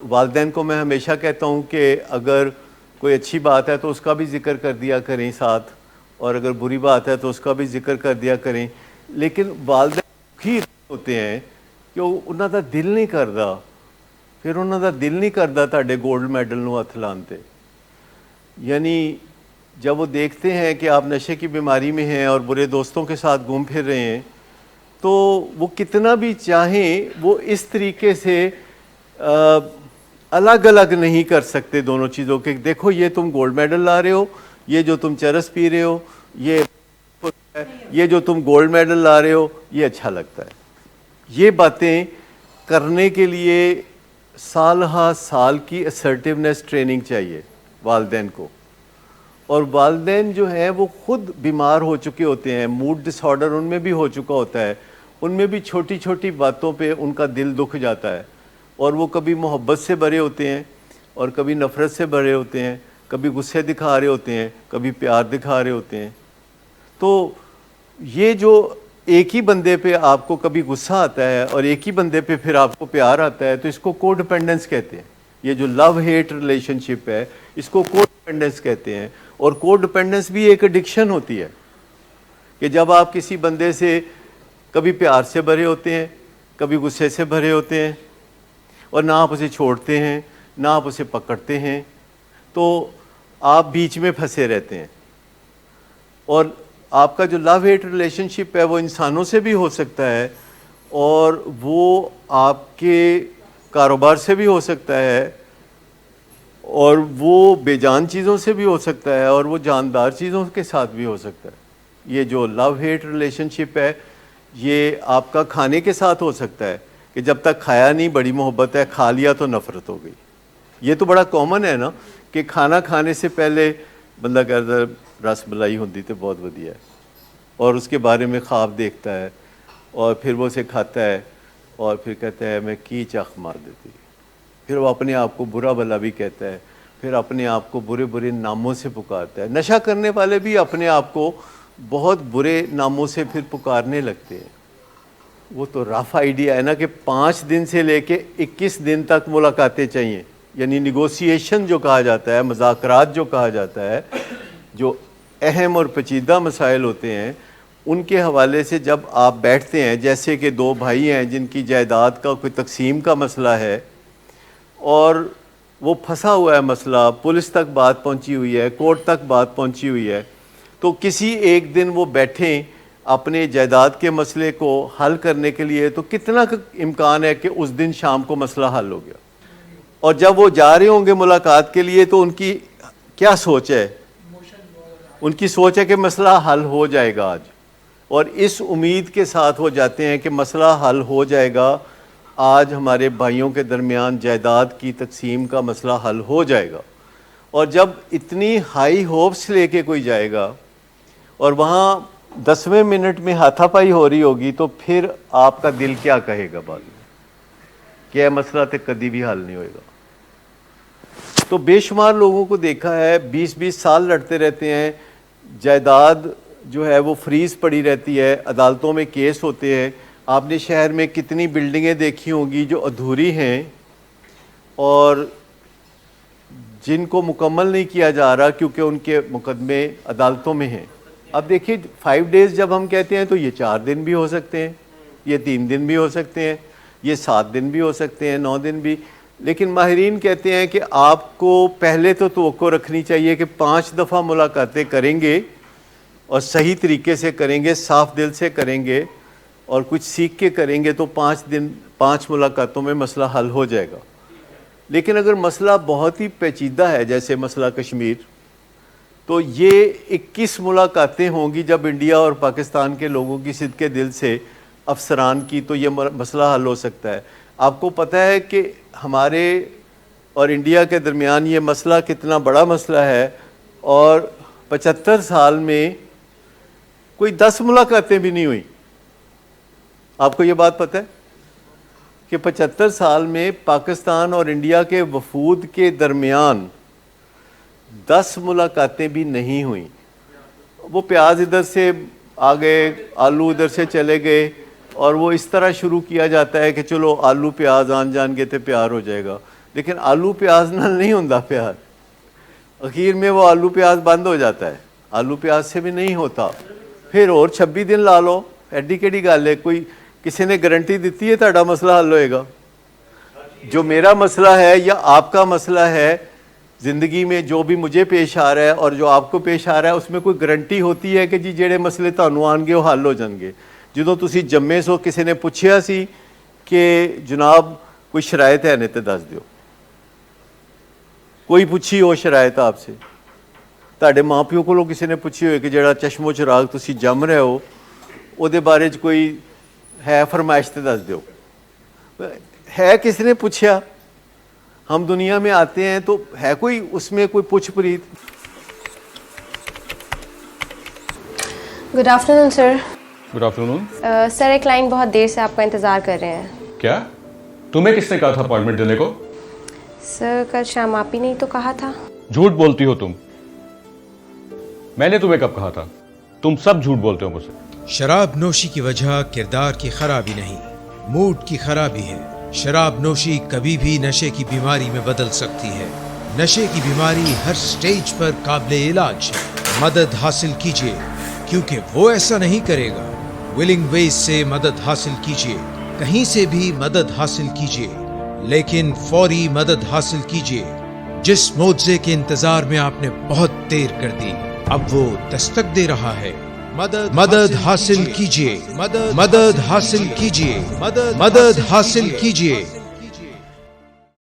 والدین کو میں ہمیشہ کہتا ہوں کہ اگر کوئی اچھی بات ہے تو اس کا بھی ذکر کر دیا کریں ساتھ، اور اگر بری بات ہے تو اس کا بھی ذکر کر دیا کریں. لیکن والدین ہی ہوتے ہیں کہ انہوں دا دل نہیں کردا، پھر انہوں دا دل نہیں کردا تہاڈے گولڈ میڈل نو ہتھ لان تے. یعنی جب وہ دیکھتے ہیں کہ آپ نشے کی بیماری میں ہیں اور برے دوستوں کے ساتھ گھوم پھر رہے ہیں، تو وہ کتنا بھی چاہیں وہ اس طریقے سے الگ الگ نہیں کر سکتے دونوں چیزوں کے. دیکھو یہ تم گولڈ میڈل لا رہے ہو، یہ جو تم چرس پی رہے ہو، یہ جو تم گولڈ میڈل لا رہے ہو یہ اچھا لگتا ہے. یہ باتیں کرنے کے لیے سال ہا سال کی اسرٹیونیس ٹریننگ چاہیے والدین کو. اور والدین جو ہیں وہ خود بیمار ہو چکے ہوتے ہیں، موڈ ڈس آرڈر ان میں بھی ہو چکا ہوتا ہے، ان میں بھی چھوٹی چھوٹی باتوں پہ ان کا دل دکھ جاتا ہے، اور وہ کبھی محبت سے بھرے ہوتے ہیں اور کبھی نفرت سے بھرے ہوتے ہیں، کبھی غصے دکھا رہے ہوتے ہیں، کبھی پیار دکھا رہے ہوتے ہیں. تو یہ جو ایک ہی بندے پہ آپ کو کبھی غصہ آتا ہے اور ایک ہی بندے پہ پھر آپ کو پیار آتا ہے، تو اس کو کو ڈیپینڈنس کہتے ہیں. یہ جو لو ہیٹ ریلیشن شپ ہے اس کو کو ڈیپینڈنس کہتے ہیں. اور کو ڈیپینڈنس بھی ایک ایڈکشن ہوتی ہے کہ جب آپ کسی بندے سے کبھی پیار سے بھرے ہوتے ہیں، کبھی غصے سے بھرے ہوتے ہیں، اور نہ آپ اسے چھوڑتے ہیں نہ آپ اسے پکڑتے ہیں، تو آپ بیچ میں پھنسے رہتے ہیں. اور آپ کا جو لو ہیٹ ریلیشن شپ ہے وہ انسانوں سے بھی ہو سکتا ہے، اور وہ آپ کے کاروبار سے بھی ہو سکتا ہے، اور وہ بے جان چیزوں سے بھی ہو سکتا ہے، اور وہ جاندار چیزوں کے ساتھ بھی ہو سکتا ہے. یہ جو لو ہیٹ ریلیشن شپ ہے یہ آپ کا کھانے کے ساتھ ہو سکتا ہے کہ جب تک کھایا نہیں بڑی محبت ہے، کھا لیا تو نفرت ہو گئی. یہ تو بڑا کامن ہے نا کہ کھانا کھانے سے پہلے بندہ کہتا ہے رس ملائی ہوندی تو بہت ودیا ہے، اور اس کے بارے میں خواب دیکھتا ہے، اور پھر وہ اسے کھاتا ہے اور پھر کہتا ہے میں کی چخ مار دیتی. پھر وہ اپنے آپ کو برا بھلا بھی کہتا ہے، پھر اپنے آپ کو برے برے ناموں سے پکارتا ہے. نشہ کرنے والے بھی اپنے آپ کو بہت برے ناموں سے پھر پکارنے لگتے ہیں. وہ تو رف آئیڈیا ہے نا کہ 5 دن سے لے کے 21 دن تک ملاقاتیں چاہیے، یعنی نیگوسیشن جو کہا جاتا ہے، مذاکرات جو کہا جاتا ہے، جو اہم اور پیچیدہ مسائل ہوتے ہیں ان کے حوالے سے جب آپ بیٹھتے ہیں، جیسے کہ 2 بھائی ہیں جن کی جائیداد کا کوئی تقسیم کا مسئلہ ہے اور وہ پھنسا ہوا ہے مسئلہ، پولیس تک بات پہنچی ہوئی ہے، کورٹ تک بات پہنچی ہوئی ہے، تو کسی ایک دن وہ بیٹھیں اپنے جائیداد کے مسئلے کو حل کرنے کے لیے، تو کتنا امکان ہے کہ اس دن شام کو مسئلہ حل ہو گیا. اور جب وہ جا رہے ہوں گے ملاقات کے لیے تو ان کی کیا سوچ ہے؟ ان کی سوچ ہے کہ مسئلہ حل ہو جائے گا آج، اور اس امید کے ساتھ وہ جاتے ہیں کہ مسئلہ حل ہو جائے گا آج، ہمارے بھائیوں کے درمیان جائیداد کی تقسیم کا مسئلہ حل ہو جائے گا. اور جب اتنی ہائی ہوپس لے کے کوئی جائے گا اور وہاں 10ویں منٹ میں ہاتھا پائی ہو رہی ہوگی، تو پھر آپ کا دل کیا کہے گا بعد میں کہ یہ مسئلہ تو کبھی بھی حل نہیں ہوئے گا. تو بے شمار لوگوں کو دیکھا ہے 20-20 سال لڑتے رہتے ہیں، جائیداد جو ہے وہ فریز پڑی رہتی ہے، عدالتوں میں کیس ہوتے ہیں. آپ نے شہر میں کتنی بلڈنگیں دیکھی ہوں گی جو ادھوری ہیں اور جن کو مکمل نہیں کیا جا رہا کیونکہ ان کے مقدمے عدالتوں میں ہیں. اب دیکھیے 5 ڈیز جب ہم کہتے ہیں تو یہ 4 دن بھی ہو سکتے ہیں، یہ 3 دن بھی ہو سکتے ہیں، یہ 7 دن بھی ہو سکتے ہیں، 9 دن بھی. لیکن ماہرین کہتے ہیں کہ آپ کو پہلے تو توقع رکھنی چاہیے کہ 5 دفعہ ملاقاتیں کریں گے اور صحیح طریقے سے کریں گے، صاف دل سے کریں گے اور کچھ سیکھ کے کریں گے، تو 5 ملاقاتوں میں مسئلہ حل ہو جائے گا. لیکن اگر مسئلہ بہت ہی پیچیدہ ہے جیسے مسئلہ کشمیر، تو یہ 21 ملاقاتیں ہوں گی جب انڈیا اور پاکستان کے لوگوں کی صدقے دل سے، افسران کی، تو یہ مسئلہ حل ہو سکتا ہے. آپ کو پتہ ہے کہ ہمارے اور انڈیا کے درمیان یہ مسئلہ کتنا بڑا مسئلہ ہے، اور 75 سال میں کوئی 10 ملاقاتیں بھی نہیں ہوئی. آپ کو یہ بات پتہ ہے کہ 75 سال میں پاکستان اور انڈیا کے وفود کے درمیان 10 ملاقاتیں بھی نہیں ہوئیں. وہ پیاز ادھر سے آ گئے، آلو ادھر سے چلے گئے، اور وہ اس طرح شروع کیا جاتا ہے کہ چلو آلو پیاز آن جان گے تو پیار ہو جائے گا. لیکن آلو پیاز نال نہیں ہوندا پیار. اخیر میں وہ آلو پیاز بند ہو جاتا ہے, آلو پیاز سے بھی نہیں ہوتا. پھر اور 26 دن لا لو, ایڈی کیڑی گل ہے؟ کوئی کسی نے گارنٹی دیتی ہے تہاڈا مسئلہ حل ہوئے گا؟ جو میرا مسئلہ ہے یا آپ کا مسئلہ ہے زندگی میں, جو بھی مجھے پیش آ رہا ہے اور جو آپ کو پیش آ رہا ہے, اس میں کوئی گارنٹی ہوتی ہے کہ جی جڑے مسئلے تانوں آن گے وہ حل ہو جان گے؟ جدوں تسی جمے سو کسی نے پوچھیا سی کہ جناب کوئی شرائط ہے نے تے دس دیو, کوئی پوچھی ہو شرائط آپ سے؟ تہاڈے ماں پیو کولوں کسی نے پوچھی ہوئے کہ جڑا چشم و چراغ تسی جم رہے ہو او دے بارے چ کوئی ہے فرمائش تے دس دیو؟ ہے کس نے پوچھا؟ ہم دنیا میں آتے ہیں تو ہے کوئی اس میں کوئی پوچھ پریت؟ گڈ آفٹر نون سر. گڈ آفٹر نون. سر ایک کلائنٹ بہت دیر سے آپ کا انتظار کر رہے ہیں. کیا تمہیں کس نے کہا تھا اپائنٹمنٹ دینے کو؟ سر کل شام آپ ہی نہیں تو کہا تھا. جھوٹ بولتی ہو تم. میں نے تمہیں کب کہا تھا؟ تم سب جھوٹ بولتے ہو مجھ سے. شراب نوشی کی وجہ کردار کی خرابی نہیں، موڈ کی خرابی ہے. شراب نوشی کبھی بھی نشے کی بیماری میں بدل سکتی ہے. نشے کی بیماری ہر سٹیج پر قابل علاج ہے. مدد حاصل کیجیے کیونکہ وہ ایسا نہیں کرے گا. ولنگ ویز سے مدد حاصل کیجیے، کہیں سے بھی مدد حاصل کیجیے، لیکن فوری مدد حاصل کیجیے. جس معجزے کے انتظار میں آپ نے بہت دیر کر دی اب وہ دستک دے رہا ہے. مدد حاصل کیجیے، مدد حاصل کیجیے، مدد حاصل کیجیے.